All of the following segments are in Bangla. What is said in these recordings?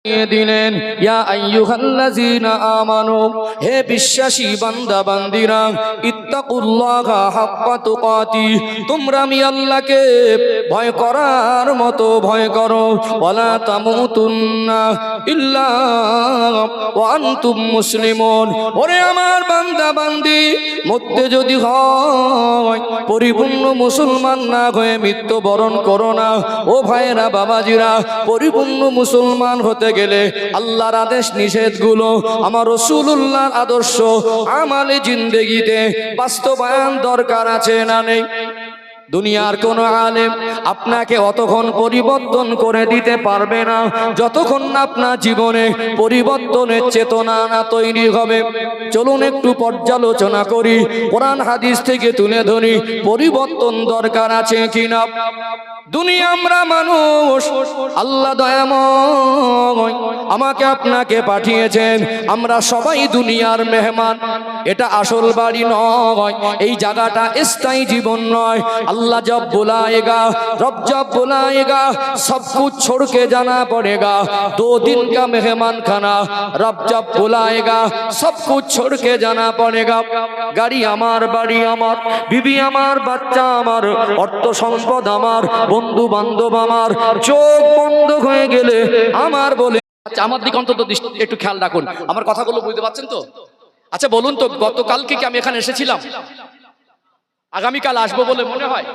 দিলেন ইয়া আইয়ুহাল্লাযীনা আমানু, হে বিশ্বাসী বান্দা বান্দিরা, ইত্তাকুল্লাহা হাক্কা তুকাতিহ, তোমরা আমি আল্লাহকে ভয় করার মতো ভয় করো। ওয়ালা তামুতুন্না ইল্লা ওয়া আনতুম মুসলিমুন। ওরে আমার বান্দা বান্দি, মরতে যদি হয় পরিপূর্ণ মুসলমান না হয়ে মৃত্যুবরণ করো না। ও ভাইরা বাবাজিরা, পরিপূর্ণ মুসলমান হতে গেলে আল্লাহর আদেশ নিষেধগুলো, আমার রাসূলুল্লাহর আদর্শ আমালে জিন্দেগিতে বাস্তবায়ন দরকার আছে না নেই? দুনিয়ার কোন আলেম আপনাকে অতক্ষণ পরিবর্তন করে দিতে পারবে না যতক্ষণ না আপনার জীবনে পরিবর্তনের চেতনা না তৈরি হবে। চলুন একটু পর্যালোচনা করি, কোরআন হাদিস থেকে তুলে ধরি পরিবর্তন দরকার আছে কিনা। দুনিয়া আমরা মানুষ, আল্লাহ দয়াময় আমাকে আপনাকে পাঠিয়েছেন, আমরা সবাই দুনিয়ার মেহমান। এটা আসল বাড়ি নয়, এই জায়গাটা স্থায়ী জীবন নয়। अल्लाह जब बुलाएगा, रब जब बुलाएगा, सब कुछ छोड़ के जाना पड़ेगा। 2 दिन का मेहमान खाना, रब जब बुलाएगा, सब कुछ छोड़ के जाना पड़ेगा। गाड़ी आमार, बाड़ी आमार, बीबी आमार, बच्चा आमार, अर्थ सम्पद आमार, बंधु बान्धव आमार, चोख बंद হয়ে গেলে আমার বলে। আচ্ছা, আমার দিকে অন্তত একটু খেয়াল রাখুন, আমার কথাগুলো বুঝতে পারছেন তো? আচ্ছা বলুন তো, গতকালকে কি আমি এখানে এসেছিলাম? আগামীকাল আসবো বলে মনে হয়?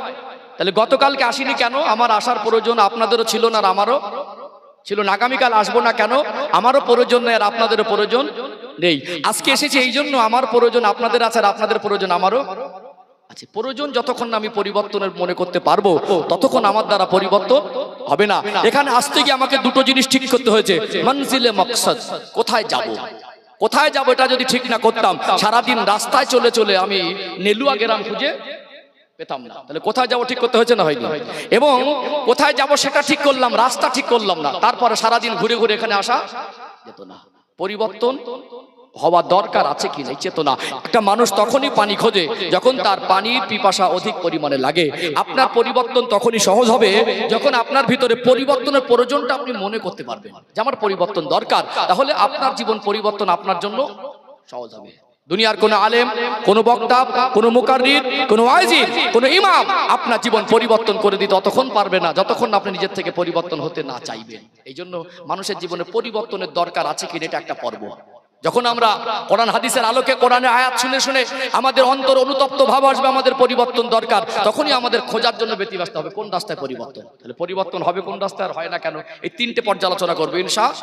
তাহলে গতকালকে আসিনি কেন? আমার আসার প্রয়োজন আপনাদেরও ছিল না আর আমারও ছিল না। আগামীকাল আসবো না কেন? আমারও প্রয়োজন নেই আর আপনাদেরও প্রয়োজন নেই। আজকে এসেছি এই জন্য, আমার প্রয়োজন আপনাদের আছে আর আপনাদের প্রয়োজন আমারও আছে। প্রয়োজন যতক্ষণ না আমি পরিবর্তনের মনে করতে পারবো ততক্ষণ আমার দ্বারা পরিবর্তন হবে না। এখানে আসতে গিয়ে আমাকে দুটো জিনিস ঠিক করতে হয়েছে, মনজিলে মকসদ, কোথায় যাব, কোথায় যাবো এটা যদি ঠিক না করতাম, সারাদিন রাস্তায় চলে চলে আমি নেলুয়া গ্রাম খুঁজে পেতাম না। তাহলে কোথায় যাবো ঠিক করতে হয়েছে না হয়নি? এবং কোথায় যাব সেটা ঠিক করলাম, রাস্তা ঠিক করলাম না, তারপরে সারাদিন ঘুরে ঘুরে এখানে আসা যেত না। পরিবর্তন হওয়া দরকার আছে কি না চেতনা। একটা মানুষ তখনই পানি খোঁজে যখন তার পানির পিপাসা অধিক পরিমাণে লাগে। আপনার পরিবর্তন তখনই সহজ হবে যখন আপনার ভিতরে পরিবর্তনের প্রয়োজনটা আপনি মনে করতে পারবেন যে আমার পরিবর্তন দরকার। তাহলে আপনার জীবন পরিবর্তন আপনার জন্য সহজ হবে। দুনিয়ার কোন আলেম, কোন বক্তা, কোন মুকাররির, কোন ওয়াইজি, কোন ইমাম আপনার জীবন পরিবর্তন করে দিতে ততক্ষণ পারবে না যতক্ষণ আপনি নিজের থেকে পরিবর্তন হতে না চাইবেন। এই জন্য মানুষের জীবনে পরিবর্তনের দরকার আছে কিনা এটা একটা পর্ব। যখন আমরা কোরআন হাদিসের আলোকে কোরআনের আয়াত শুনে শুনে আমাদের অন্তর অনুতপ্ত ভাব আসবে, আমাদের পরিবর্তন দরকার, তখনই আমাদের খোঁজার জন্য ব্যতিব্যস্ত হবে কোন রাস্তায় পরিবর্তন। তাহলে পরিবর্তন হবে কোন রাস্তায় আর হয় না কেন, এই 3টে পর্যালোচনা করবো ইনশাআল্লাহ।